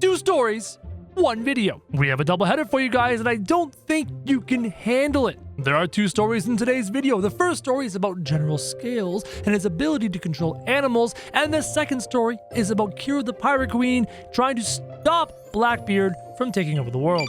2 stories, 1 video. We have a doubleheader for you guys, and I don't think you can handle it. There are 2 stories in today's video. The first story is about General Scales and his ability to control animals, and the second story is about Kira the Pirate Queen trying to stop Blackbeard from taking over the world.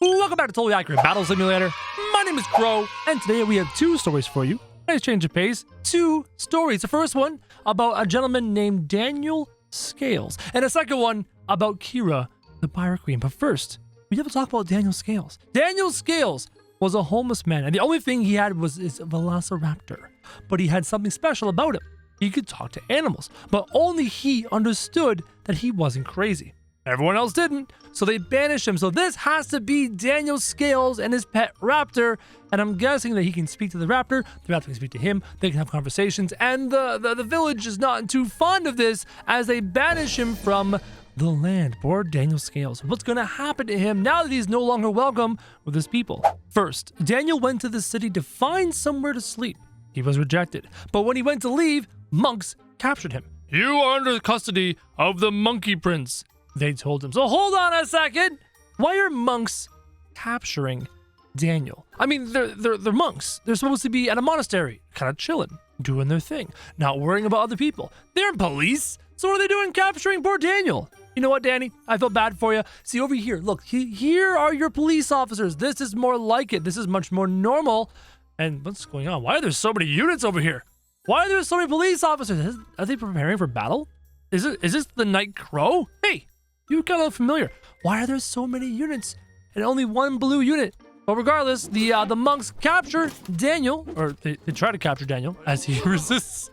Welcome back to Totally Accurate Battle Simulator. My name is Crow, and today we have 2 stories for you. Nice change of pace. 2 stories. The first one about a gentleman named Daniel Scales, and the second one about Kira the Pirate Queen. But first, we have to talk about Daniel Scales. Daniel Scales was a homeless man, and the only thing he had was his velociraptor. But he had something special about him. He could talk to animals, but only he understood that he wasn't crazy. Everyone else didn't, so they banished him. So this has to be Daniel Scales and his pet raptor, and I'm guessing that he can speak to the raptor can speak to him, they can have conversations, and the village is not too fond of this as they banish him from the land. Poor Daniel Scales. What's going to happen to him now that he's no longer welcome with his people? First, Daniel went to the city to find somewhere to sleep. He was rejected, but when he went to leave, monks captured him. "You are under custody of the Monkey Prince," they told him. So hold on a second. Why are monks capturing Daniel? I mean, they're monks. They're supposed to be at a monastery, kind of chilling, doing their thing, not worrying about other people. They're police. So what are they doing capturing poor Daniel? You know what, Danny? I feel bad for you. See, over here, look, here are your police officers. This is more like it. This is much more normal. And what's going on? Why are there so many units over here? Why are there so many police officers? Are they preparing for battle? Is this the Night Crow? Hey, you kind of look familiar. Why are there so many units and only 1 blue unit? But regardless, the monks capture Daniel, or they try to capture Daniel as he resists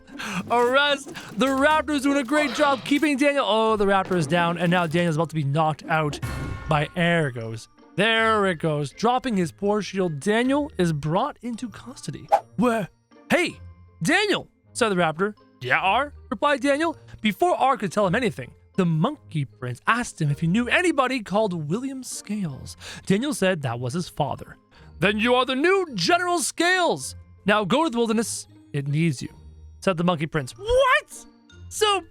arrest. The raptor's doing a great job keeping Daniel. Oh, the raptor is down, and now Daniel's about to be knocked out by air. There it goes. Dropping his poor shield, Daniel is brought into custody. Where? Hey, Daniel, said the raptor. Yeah, R, replied Daniel. Before R could tell him anything, the Monkey Prince asked him if he knew anybody called William Scales. Daniel said that was his father. Then you are the new General Scales. Now go to the wilderness. It needs you, said the Monkey Prince. What? So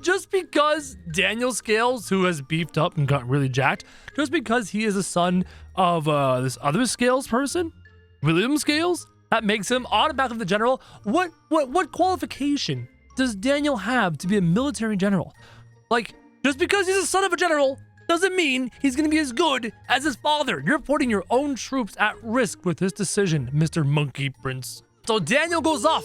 just because Daniel Scales, who has beefed up and got really jacked, just because he is a son of this other Scales person, William Scales, that makes him automatically the general? What qualification does Daniel have to be a military general? Like, just because he's a son of a general doesn't mean he's going to be as good as his father. You're putting your own troops at risk with this decision, Mr. Monkey Prince. So Daniel goes off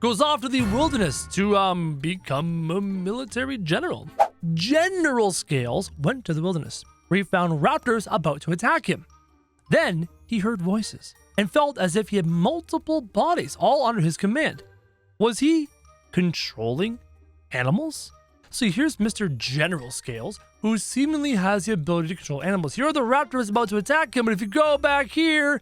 to the wilderness to become a military general. General Scales went to the wilderness, where he found raptors about to attack him. Then he heard voices and felt as if he had multiple bodies all under his command. Was he controlling animals? So here's Mr. General Scales, who seemingly has the ability to control animals. Here are the raptors about to attack him, but if you go back here,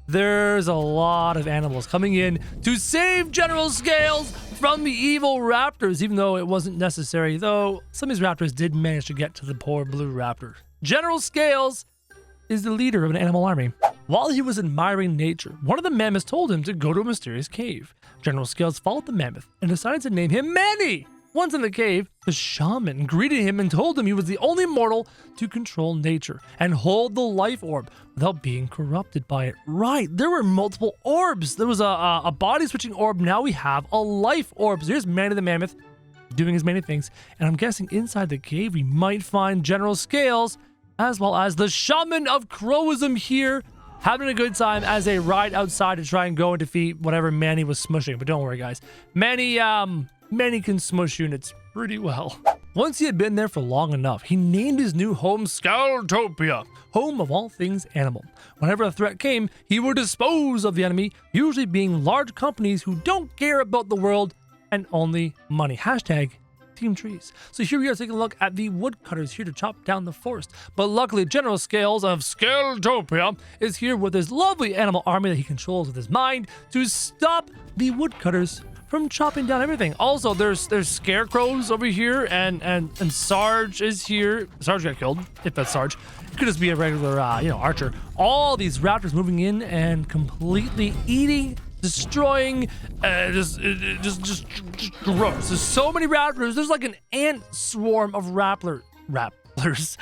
there's a lot of animals coming in to save General Scales from the evil raptors, even though it wasn't necessary, though some of these raptors did manage to get to the poor blue raptor. General Scales is the leader of an animal army. While he was admiring nature, one of the mammoths told him to go to a mysterious cave. General Scales followed the mammoth and decided to name him Manny. Once in the cave, the shaman greeted him and told him he was the only mortal to control nature and hold the life orb without being corrupted by it. Right, there were multiple orbs. There was a body-switching orb. Now we have a life orb. So here's Manny the mammoth doing his many things. And I'm guessing inside the cave, we might find General Scales, as well as the shaman of Crowism here, having a good time as they ride outside to try and go and defeat whatever Manny was smushing. But don't worry, guys. Manny can smush units pretty well. Once he had been there for long enough, he named his new home Skulltopia, home of all things animal. Whenever a threat came, he would dispose of the enemy, usually being large companies who don't care about the world and only money. Hashtag Team Trees. So here we are taking a look at the woodcutters here to chop down the forest. But luckily, General Scales of Skulltopia is here with his lovely animal army that he controls with his mind to stop the woodcutters from chopping down everything. Also, there's scarecrows over here, and Sarge is here. Sarge got killed, if that's Sarge. It could just be a regular, archer. All these raptors moving in and completely eating, destroying, just gross. There's so many raptors. There's like an ant swarm of raptors raptors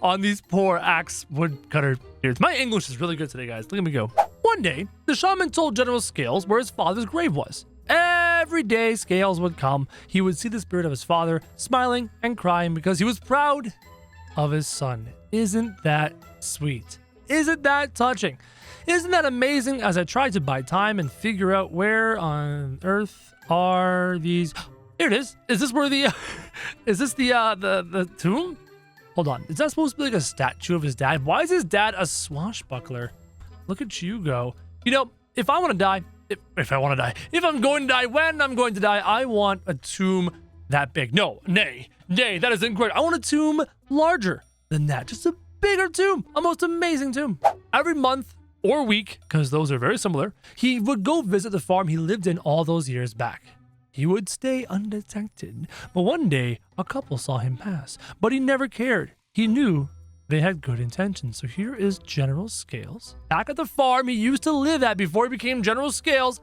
on these poor axe woodcutter dudes. My English is really good today, guys. Look at me go. One day, the shaman told General Scales where his father's grave was. Every day Scales would come, he would see the spirit of his father smiling and crying because he was proud of his son. Isn't that sweet? Isn't that touching? Isn't that amazing? As I tried to buy time and figure out where on earth are these... Here it is. Is this where the... is this the tomb? Hold on. Is that supposed to be like a statue of his dad? Why is his dad a swashbuckler? Look at you go. You know, if I want to die... If I want to die, if I'm going to die, when I'm going to die, I want a tomb that big. No, nay, that is incorrect. I want a tomb larger than that. Just a bigger tomb, a most amazing tomb. Every month or week, because those are very similar, he would go visit the farm he lived in all those years back. He would stay undetected, but one day a couple saw him pass, but he never cared. He knew they had good intentions. So here is General Scales back at the farm he used to live at before he became General Scales.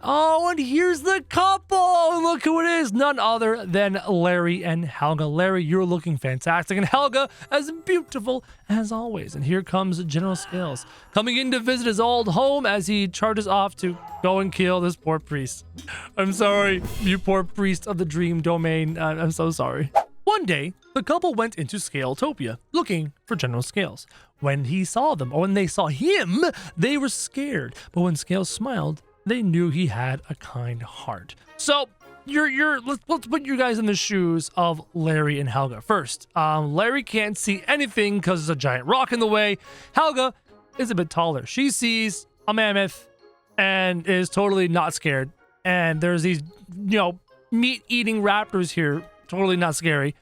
Oh, and here's the couple. Look who it is. None other than Larry and Helga. Larry, you're looking fantastic. And Helga, as beautiful as always. And here comes General Scales coming in to visit his old home as he charges off to go and kill this poor priest. I'm sorry, you poor priest of the dream domain. I'm so sorry. One day, the couple went into Scaletopia looking for General Scales. When he saw them, or when they saw him, they were scared. But when Scales smiled, they knew he had a kind heart. So, let's put you guys in the shoes of Larry and Helga. First, Larry can't see anything because there's a giant rock in the way. Helga is a bit taller. She sees a mammoth and is totally not scared. And there's these, meat-eating raptors here. Totally not scary.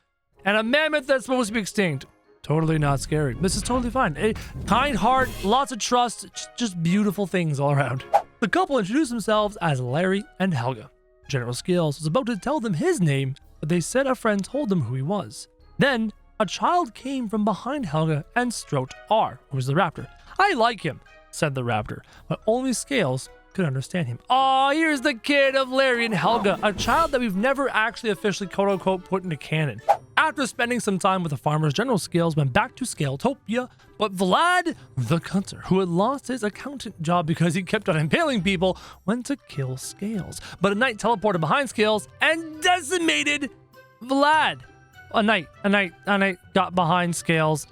And a mammoth that's supposed to be extinct. Totally not scary. This is totally fine. A kind heart, lots of trust, just beautiful things all around. The couple introduced themselves as Larry and Helga. General Scales was about to tell them his name, but they said a friend told them who he was. Then, a child came from behind Helga and stroked R, who was the raptor. I like him, said the raptor, but only Scales could understand him. Oh, here's the kid of Larry and Helga, a child that we've never actually officially quote-unquote put into canon. After spending some time with the farmers, General Scales went back to Scaletopia, but Vlad, the cutter, who had lost his accountant job because he kept on impaling people, went to kill Scales. But a knight teleported behind Scales and decimated Vlad. A knight got behind Scales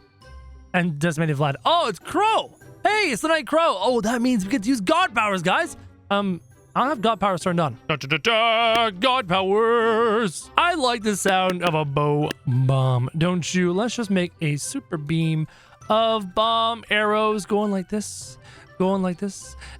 and decimated Vlad. Oh, it's Crow! Hey, it's the Night Crow. Oh, that means we get to use God powers, guys. I don't have God powers turned on. God powers. I like the sound of a bow bomb, don't you? Let's just make a super beam of bomb arrows going like this,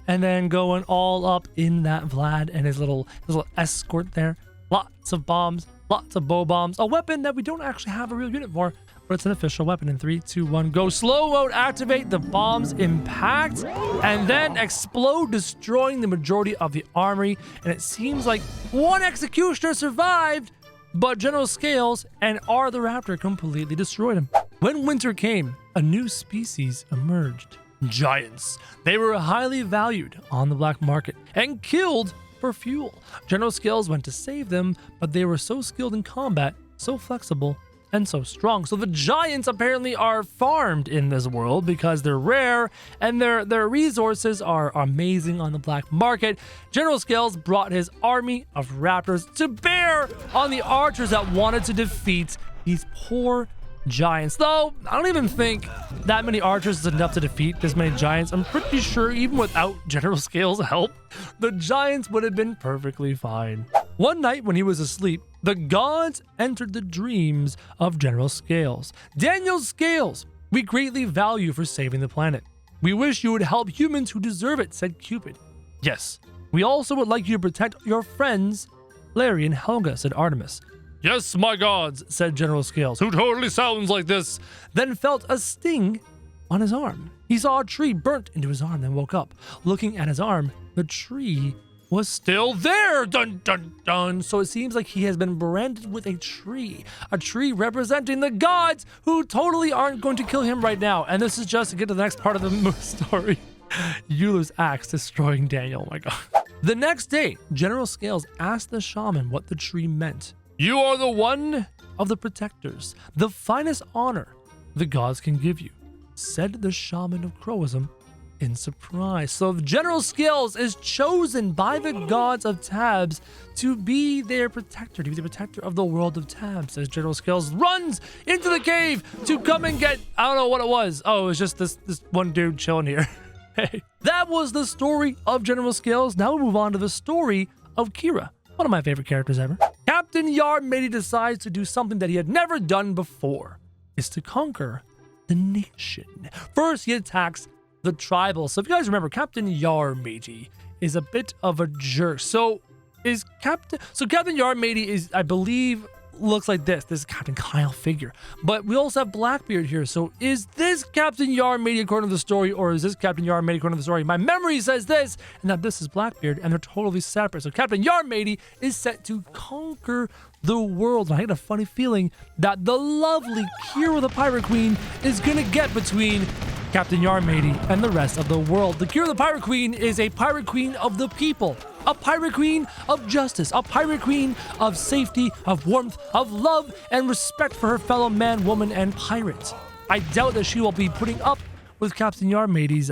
and then going all up in that Vlad and his little escort there. Lots of bombs, lots of bow bombs. A weapon that we don't actually have a real unit for, but it's an official weapon. In 3, 2, 1, go. Slow mode, activate. The bombs impact and then explode, destroying the majority of the armory. And it seems like one executioner survived, but General Scales and R the Raptor completely destroyed him. When winter came, a new species emerged. Giants. They were highly valued on the black market and killed for fuel. General Scales went to save them, but they were so skilled in combat, so flexible, and so strong. So the giants apparently are farmed in this world because they're rare and their resources are amazing on the black market. General Scales brought his army of raptors to bear on the archers that wanted to defeat these poor giants. Though I don't even think that many archers is enough to defeat this many giants. I'm pretty sure even without General Scales' help, the giants would have been perfectly fine. One night when he was asleep, the gods entered the dreams of General Scales. Daniel Scales, we greatly value for saving the planet. We wish you would help humans who deserve it, said Cupid. Yes, we also would like you to protect your friends, Larry and Helga, said Artemis. Yes, my gods, said General Scales, who totally sounds like this, then felt a sting on his arm. He saw a tree burnt into his arm, then woke up. Looking at his arm, the tree was still there. Dun, dun, dun. So it seems like he has been branded with a tree representing the gods who totally aren't going to kill him right now. And this is just to get to the next part of the story. Eula's axe destroying Daniel. Oh my God. The next day, General Scales asked the shaman what the tree meant. You are the one of the protectors, the finest honor the gods can give you, said the shaman of Crowism in surprise. So General Scales is chosen by the gods of Tabs to be their protector, to be the protector of the world of Tabs, as General Scales runs into the cave to come and get, I don't know what it was. Oh, it was just this one dude chilling here. Hey, that was the story of General Scales. Now we move on to the story of Kira, one of my favorite characters ever. Captain Yarmady decides to do something that he had never done before, is to conquer the nation. First, he attacks the tribal. So if you guys remember, Captain Yarmady is a bit of a jerk. So Captain Yarmady is, I believe, looks like this. This is Captain Kyle figure. But we also have Blackbeard here. So is this Captain Yarmady according to the story, or is this Captain Yarmady according to the story? My memory says this, and that this is Blackbeard, and they're totally separate. So Captain Yarmady is set to conquer the world. And I had a funny feeling that the lovely Kira the Pirate Queen is gonna get between Captain Yarmady and the rest of the world. The Kira the Pirate Queen is a pirate queen of the people, a pirate queen of justice, a pirate queen of safety, of warmth, of love, and respect for her fellow man, woman, and pirate. I doubt that she will be putting up with Captain Yarmady's,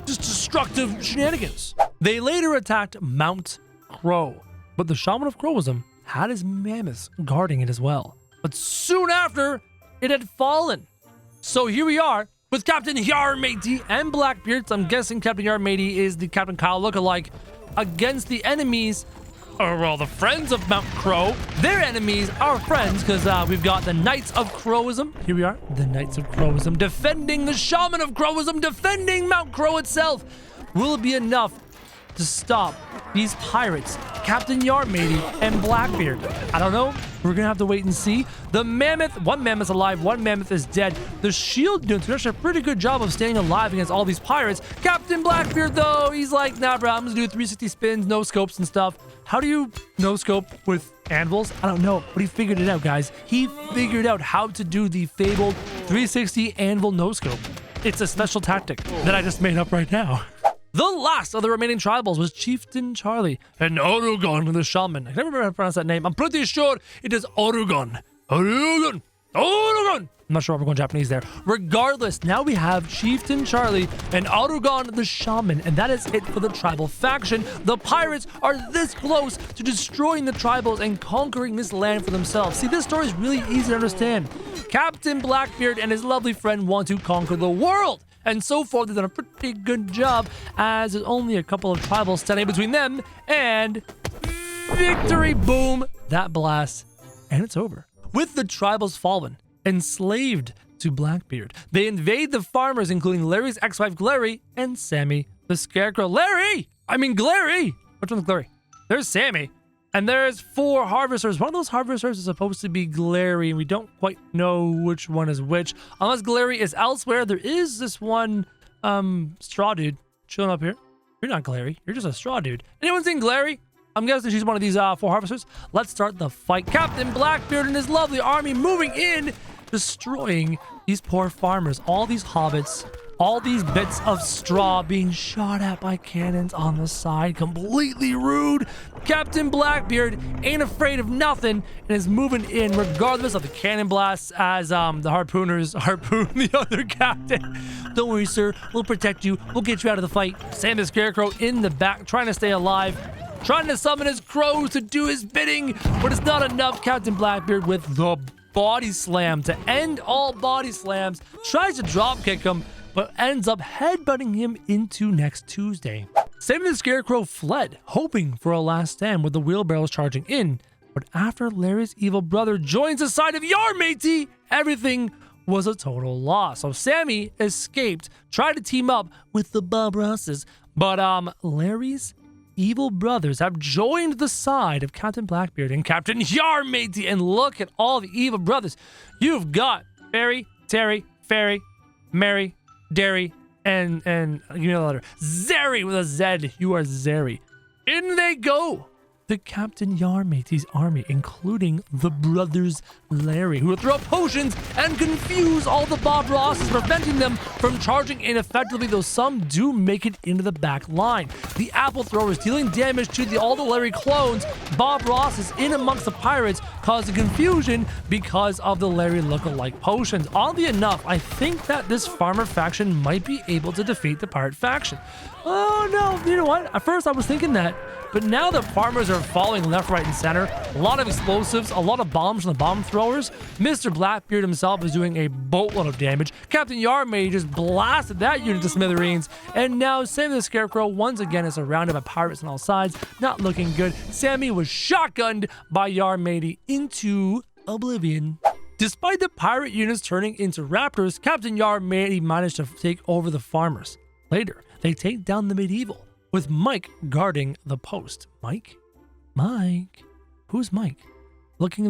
just destructive shenanigans. They later attacked Mount Crow, but the Shaman of Crowism had his mammoths guarding it as well. But soon after, it had fallen. So here we are, with Captain Yarmady and Blackbeard. So I'm guessing Captain Yarmady is the Captain Kyle lookalike against the enemies, or well, the friends of Mount Crow. Their enemies are friends, because we've got the Knights of Crowism. Here we are, the Knights of Crowism defending the Shaman of Crowism, defending Mount Crow itself. Will it be enough to stop these pirates, Captain Yarmady and Blackbeard? I don't know. We're gonna have to wait and see. The mammoth, one mammoth's alive, one mammoth is dead. The shield dudes do a pretty good job of staying alive against all these pirates. Captain Blackbeard, though, he's like, nah, bro, I'm gonna do 360 spins, no scopes and stuff. How do you no scope with anvils? I don't know, but he figured it out, guys. He figured out how to do the fabled 360 anvil no scope. It's a special tactic that I just made up right now. The last of the remaining tribals was Chieftain Charlie and Orugon the Shaman. I can never remember how to pronounce that name. I'm pretty sure it is Orugon. Orugon. Orugon. I'm not sure if we're going Japanese there. Regardless, now we have Chieftain Charlie and Orugon the Shaman, and that is it for the tribal faction. The pirates are this close to destroying the tribals and conquering this land for themselves. See, this story is really easy to understand. Captain Blackbeard and his lovely friend want to conquer the world. And so far, they've done a pretty good job, as there's only a couple of tribals standing between them and victory. Boom, that blast, and it's over. With the tribals fallen, enslaved to Blackbeard, they invade the farmers, including Larry's ex-wife Glary and Sammy the Scarecrow. Glary! Which one's Glary? There's Sammy. And there's 4 harvesters. One of those harvesters is supposed to be Glary, and we don't quite know which one is which. Unless Glary is elsewhere, there is this one straw dude chilling up here. You're not Glary. You're just a straw dude. Anyone seen Glary? I'm guessing she's one of these 4 harvesters. Let's start the fight. Captain Blackbeard and his lovely army moving in, destroying these poor farmers. All these hobbits, all these bits of straw being shot at by cannons on the side. Completely rude. Captain Blackbeard ain't afraid of nothing and is moving in regardless of the cannon blasts, as the harpooners harpoon the other captain. Don't worry, sir. We'll protect you. We'll get you out of the fight. Sam the Scarecrow in the back, trying to stay alive, trying to summon his crows to do his bidding, but it's not enough. Captain Blackbeard with the body slam to end all body slams, tries to drop kick him, but ends up headbutting him into next Tuesday. Sam the Scarecrow fled, hoping for a last stand with the wheelbarrows charging in, but after Larry's evil brother joins the side of Yarmady, everything was a total loss. So Sammy escaped, tried to team up with the Bob Rosses, but Larry's evil brothers have joined the side of Captain Blackbeard and Captain Yarmady, and look at all the evil brothers. You've got Barry, Terry, Fairy, Mary, Derry, and you know the letter Zeri with a Z. You are Zeri. In they go. The Captain Yarmady's army, including the brothers Larry, who will throw potions and confuse all the Bob Rosses, preventing them from charging in effectively, though some do make it into the back line. The apple throwers dealing damage to all the Larry clones. Bob Ross is in amongst the pirates, causing confusion because of the Larry look-alike potions. Oddly enough, I think that this farmer faction might be able to defeat the pirate faction. Oh no, you know what? At first I was thinking that, but now the farmers are falling left, right, and center. A lot of explosives, a lot of bombs from the bomb throwers. Mr. Blackbeard himself is doing a boatload of damage. Captain Yarmady just blasted that unit to smithereens. And now Sammy the Scarecrow once again is surrounded by pirates on all sides. Not looking good. Sammy was shotgunned by Yarmady into oblivion. Despite the pirate units turning into raptors, Captain Yarmady managed to take over the farmers. Later, they take down the medieval, with Mike guarding the post. Mike? Mike? Who's Mike? Looking.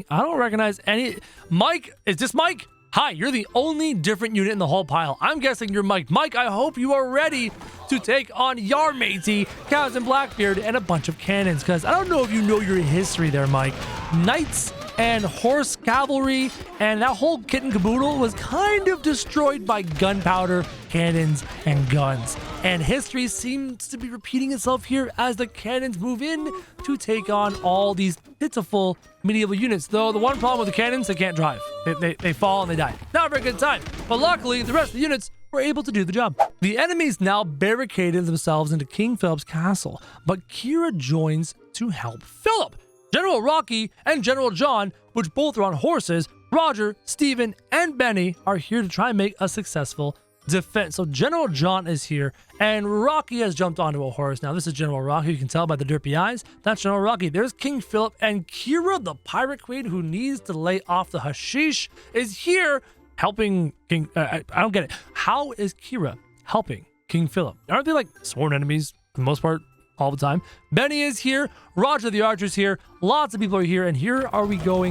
I don't recognize any. Mike? Is this Mike? Hi, you're the only different unit in the whole pile. I'm guessing you're Mike. Mike, I hope you are ready to take on Yarmady, Captain Blackbeard, and a bunch of cannons, because I don't know if you know your history there, Mike. Knights and horse cavalry and that whole kit and caboodle was kind of destroyed by gunpowder, cannons, and guns. And history seems to be repeating itself here as the cannons move in to take on all these pitiful medieval units. Though the one problem with the cannons, they can't drive. They fall and they die. Not a very good time. But luckily, the rest of the units were able to do the job. The enemies now barricaded themselves into King Philip's castle, but Kira joins to help Philip. General Rocky and General John, which both are on horses, Roger, Stephen, and Benny are here to try and make a successful defense. So General John is here, and Rocky has jumped onto a horse. Now, this is General Rocky. You can tell by the derpy eyes. That's General Rocky. There's King Philip, and Kira, the pirate queen who needs to lay off the hashish, is here helping King... I don't get it. How is Kira helping King Philip? Aren't they like sworn enemies for the most part? All the time. Benny is here. Roger the Archer's here. Lots of people are here. And here we go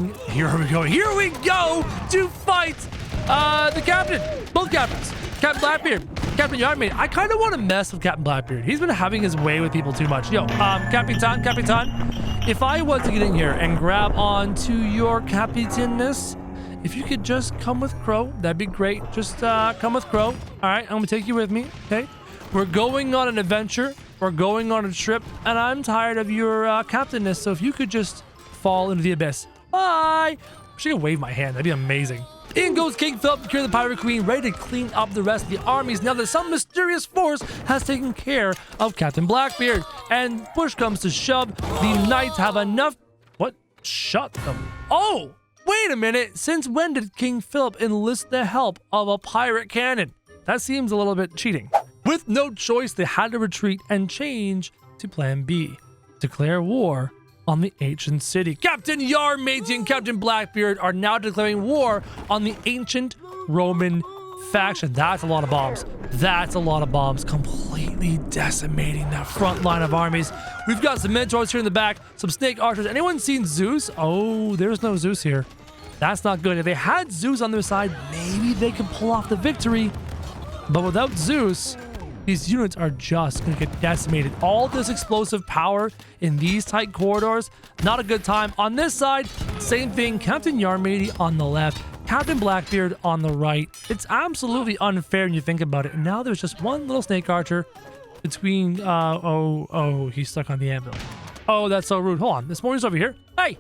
to fight the captain. Both captains. Captain Blackbeard. Captain Yarmady. I kind of want to mess with Captain Blackbeard. He's been having his way with people too much. Yo, Capitan. If I was to get in here and grab onto your capitainness, if you could just come with Crow, that'd be great. Just come with Crow. All right, I'm going to take you with me. Okay. We're going on an adventure. We're going on a trip, and I'm tired of your captainness, so if you could just fall into the abyss. Bye! I should wave my hand. That'd be amazing. In goes King Philip to cure the Pirate Queen, ready to clean up the rest of the armies now that some mysterious force has taken care of Captain Blackbeard. And push comes to shove, the knights have enough... What? Shut them. Oh! Wait a minute. Since when did King Philip enlist the help of a pirate cannon? That seems a little bit cheating. With no choice, they had to retreat and change to Plan B. Declare war on the ancient city. Captain Yarmady and Captain Blackbeard are now declaring war on the ancient Roman faction. That's a lot of bombs. That's a lot of bombs. Completely decimating that front line of armies. We've got some Mentors here in the back. Some Snake Archers. Anyone seen Zeus? Oh, there's no Zeus here. That's not good. If they had Zeus on their side, maybe they could pull off the victory. But without Zeus, these units are just going to get decimated. All this explosive power in these tight corridors, not a good time. On this side, same thing. Captain Yarmady on the left, Captain Blackbeard on the right. It's absolutely unfair when you think about it. And now there's just one little Snake Archer between... he's stuck on the anvil. Oh, that's so rude. Hold on. This more unit's over here. Hey!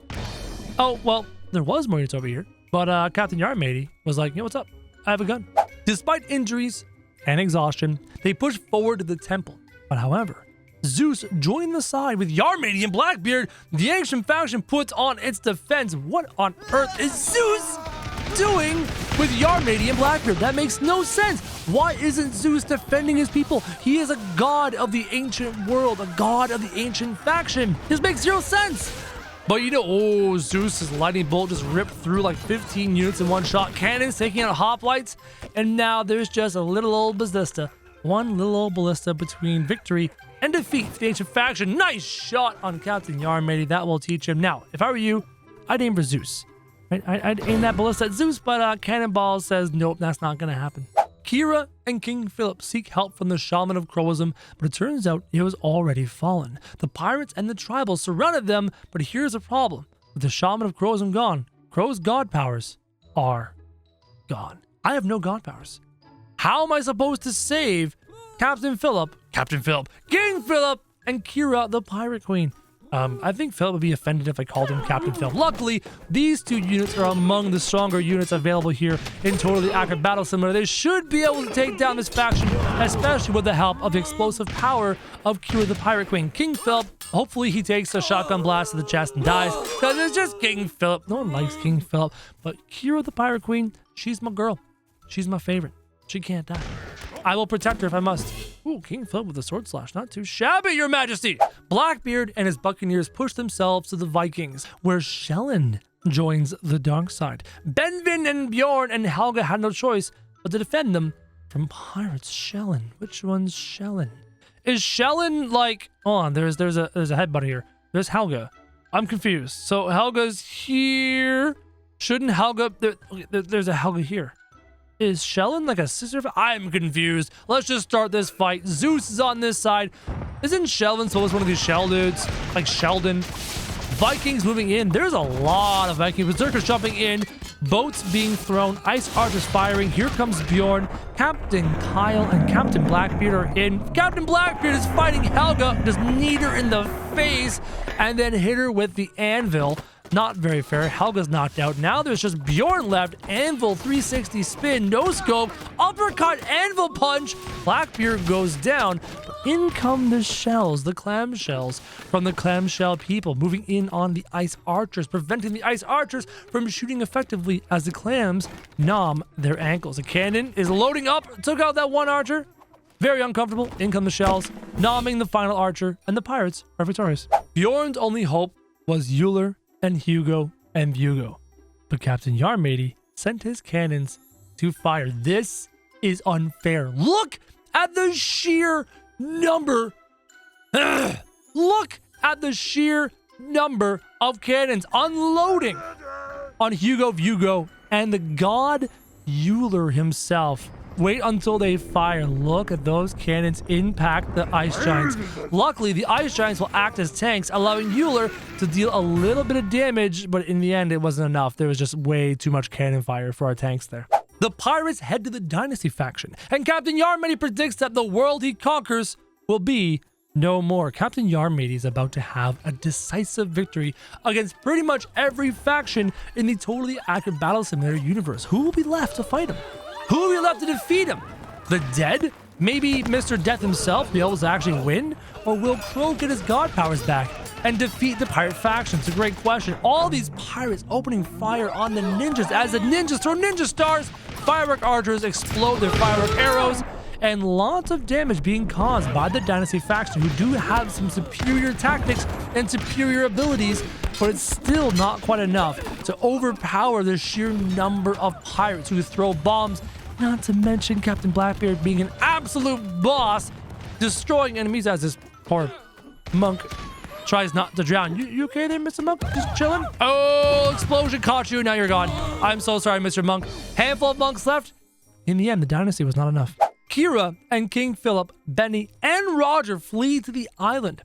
Oh, well, there was more units over here. But Captain Yarmady was like, yo, what's up? I have a gun. Despite injuries and exhaustion, they push forward to the temple. But however, Zeus joined the side with Yarmady and Blackbeard. The ancient faction puts on its defense. What on earth is Zeus doing with Yarmady and Blackbeard? That makes no sense. Why isn't Zeus defending his people? He is a god of the ancient world, a god of the ancient faction. This makes zero sense. But you know, oh, Zeus's lightning bolt just ripped through like 15 units in one shot. Cannons taking out hoplites. And now there's just a little old ballista. One little old ballista between victory and defeat for the ancient faction. Nice shot on Captain Yarmady. That will teach him. Now, if I were you, I'd aim for Zeus. Right? I'd aim that ballista at Zeus, but Cannonball says, nope, that's not going to happen. Kira and King Philip seek help from the Shaman of Crowism, but it turns out it was already fallen. The pirates and the tribals surrounded them, but here's the problem. With the Shaman of Crowism gone, Crow's god powers are gone. I have no god powers. How am I supposed to save King Philip, and Kira, the Pirate Queen? I think Philip would be offended if I called him Captain Phil. Luckily, these two units are among the stronger units available here in Totally Accurate Battle Simulator. They should be able to take down this faction, especially with the help of the explosive power of Kira the Pirate Queen. King Philip, hopefully he takes a shotgun blast to the chest and dies, because it's just King Philip. No one likes King Philip, but Kira the Pirate Queen, she's my girl. She's my favorite. She can't die. I will protect her if I must. Ooh, King Philip with a sword slash. Not too shabby, your majesty. Blackbeard and his buccaneers push themselves to the Vikings, where Shellen joins the dark side. Benvin and Bjorn and Helga had no choice but to defend them from pirates. Shellen. Which one's Shellen? Is Shellen like... Hold on, there's a headbutt here. There's Helga. I'm confused. So Helga's here. Shouldn't Helga... There's a Helga here. Is Shellen like a sister? I'm confused. Let's just start this fight. Zeus is on this side. Isn't Sheldon supposed to be one of these shell dudes? Like Sheldon. Vikings moving in. There's a lot of Viking berserkers jumping in. Boats being thrown. Ice archers firing. Here comes Bjorn. Captain Kyle and Captain Blackbeard are in. Captain Blackbeard is fighting Helga. Just kneed her in the face and then hit her with the anvil. Not very fair. Helga's knocked out. Now there's just Bjorn left. Anvil 360 spin. No scope. Uppercut. Anvil punch. Blackbeard goes down. In come the shells. The clam shells from the clamshell people. Moving in on the ice archers. Preventing the ice archers from shooting effectively as the clams nom their ankles. The cannon is loading up. Took out that one archer. Very uncomfortable. In come the shells. Nomming the final archer. And the pirates are victorious. Bjorn's only hope was Euler and Hugo and Bugo. But Captain Yarmady sent his cannons to fire. This is unfair. Look at the sheer number. Look at the sheer number of cannons unloading on Hugo, Bugo, and the god Euler himself. Wait until they fire. Look at those cannons impact the ice giants. Luckily, the ice giants will act as tanks, allowing Euler to deal a little bit of damage, but in the end, it wasn't enough. There was just way too much cannon fire for our tanks there. The pirates head to the Dynasty faction, and Captain Yarmady predicts that the world he conquers will be no more. Captain Yarmady is about to have a decisive victory against pretty much every faction in the Totally Accurate Battle Simulator universe. Who will be left to fight him? Who will be left to defeat him? The dead? Maybe Mr. Death himself be able to actually win? Or will Crow get his god powers back and defeat the pirate faction? It's a great question. All these pirates opening fire on the ninjas as the ninjas throw ninja stars. Firework archers explode their firework arrows. And lots of damage being caused by the Dynasty faction, who do have some superior tactics and superior abilities, but it's still not quite enough to overpower the sheer number of pirates who throw bombs, not to mention Captain Blackbeard being an absolute boss, destroying enemies as this poor monk tries not to drown. You okay there, Mr. Monk? Just chilling? Oh, explosion caught you. Now you're gone. I'm so sorry, Mr. Monk. Handful of monks left. In the end, the Dynasty was not enough. Kira and King Philip, Benny, and Roger flee to the island,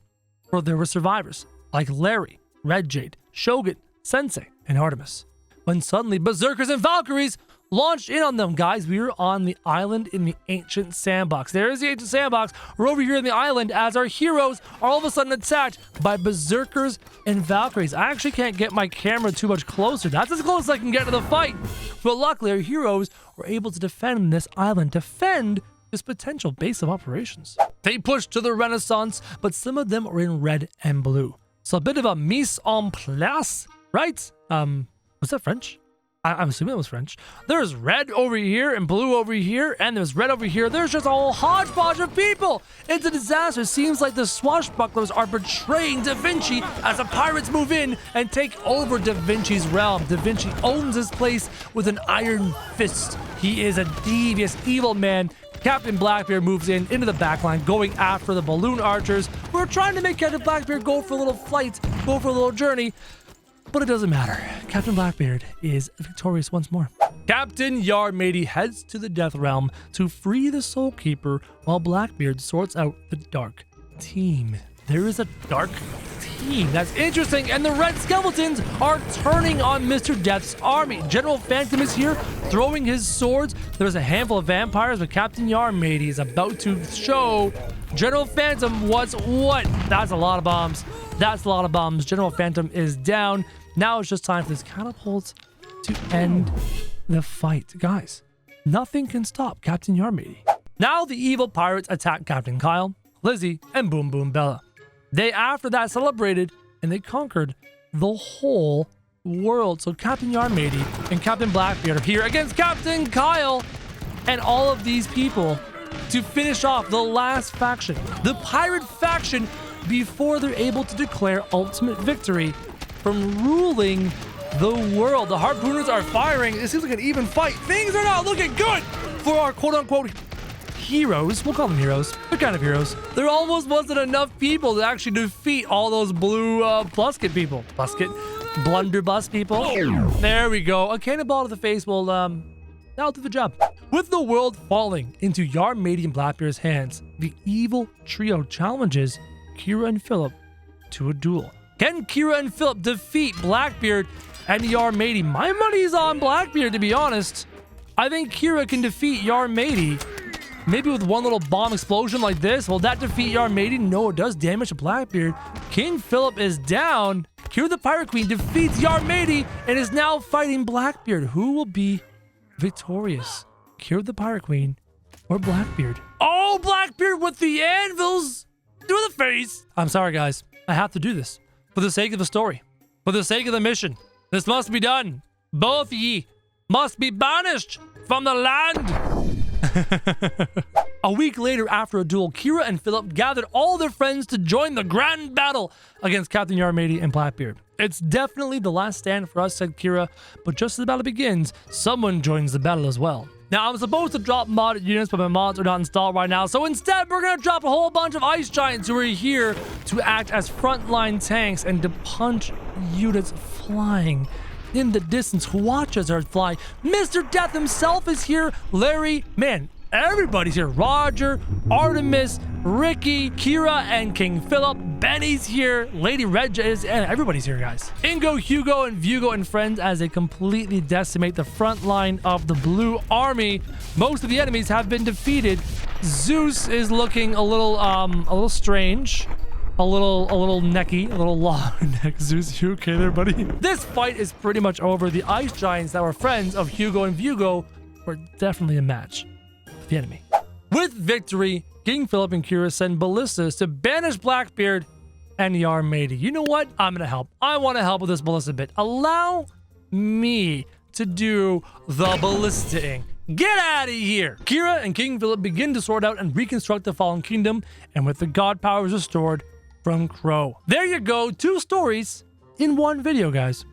where there were survivors like Larry, Red Jade, Shogun, Sensei, and Artemis. When suddenly Berserkers and Valkyries launched in on them, guys. We were on the island in the ancient sandbox. There is the ancient sandbox. We're over here in the island as our heroes are all of a sudden attacked by Berserkers and Valkyries. I actually can't get my camera too much closer. That's as close as I can get to the fight. But luckily, our heroes were able to defend this island, defend this potential base of operations. They pushed to the Renaissance, but some of them were in red and blue. So a bit of a mise en place, right? Was that French? I'm assuming it was French. There's red over here and blue over here, and there's red over here. There's just a whole hodgepodge of people. It's a disaster. It seems like the swashbucklers are betraying Da Vinci as the pirates move in and take over Da Vinci's realm. Da Vinci owns this place with an iron fist. He is a devious, evil man. Captain Blackbeard moves into the backline, going after the balloon archers. We're trying to make Captain Blackbeard go for a little flight, go for a little journey. But it doesn't matter. Captain Blackbeard is victorious once more. Captain Yarmady heads to the Death Realm to free the Soul Keeper while Blackbeard sorts out the Dark Team. There is a Dark Team. That's interesting. And the Red Skeletons are turning on Mr. Death's army. General Phantom is here throwing his swords. There's a handful of vampires, but Captain Yarmady is about to show General Phantom what's what. That's a lot of bombs. That's a lot of bombs. General Phantom is down. Now it's just time for this catapult to end the fight. Guys, nothing can stop Captain Yarmady. Now the evil pirates attack Captain Kyle, Lizzie, and Boom Boom Bella. They after that celebrated and they conquered the whole world. So Captain Yarmady and Captain Blackbeard are here against Captain Kyle and all of these people to finish off the last faction, the pirate faction, before they're able to declare ultimate victory from ruling the world. The harpooners are firing. It seems like an even fight. Things are not looking good for our quote-unquote heroes. We'll call them heroes. They're kind of heroes. There almost wasn't enough people to actually defeat all those blue Plusket people. Blunderbuss people. There we go. A cannonball to the face will that'll do the job. With the world falling into Yarmady and Blackbeard's hands, the evil trio challenges Kira and Philip to a duel. Can Kira and Philip defeat Blackbeard and Yarmady? My money's on Blackbeard, to be honest. I think Kira can defeat Yarmady. Maybe with one little bomb explosion like this. Will that defeat Yarmady? No, it does damage to Blackbeard. King Philip is down. Kira the Pirate Queen defeats Yarmady and is now fighting Blackbeard. Who will be victorious? Kira the Pirate Queen or Blackbeard? Oh, Blackbeard with the anvils through the face. I'm sorry, guys. I have to do this. For the sake of the story. For the sake of the mission. This must be done. Both ye must be banished from the land. A week later, after a duel, Kira and Philip gathered all their friends to join the grand battle against Captain Yarmady and Blackbeard. It's definitely the last stand for us, said Kira, but just as the battle begins, someone joins the battle as well. Now, I'm supposed to drop modded units, but my mods are not installed right now, so instead, we're going to drop a whole bunch of ice giants who are here to act as frontline tanks and to punch units flying in the distance. Who watches her fly? Mr. Death himself is here. Larry, man, everybody's here. Roger, Artemis, Ricky, Kira, and King Philip. Benny's here. Lady Reg is, and everybody's here, guys. Ingo, Hugo, and Vugo and friends as they completely decimate the front line of the Blue Army. Most of the enemies have been defeated. Zeus is looking a little strange. A little necky, a little long neck. Zeus, you okay there, buddy? This fight is pretty much over. The ice giants that were friends of Hugo and Vugo were definitely a match for the enemy. With victory, King Philip and Kira send ballistas to banish Blackbeard and Yarmady. You know what? I'm gonna help. I want to help with this ballista bit. Allow me to do the ballistaing. Get out of here! Kira and King Philip begin to sort out and reconstruct the fallen kingdom, and with the god powers restored from Crow. There you go, 2 stories in one video, guys.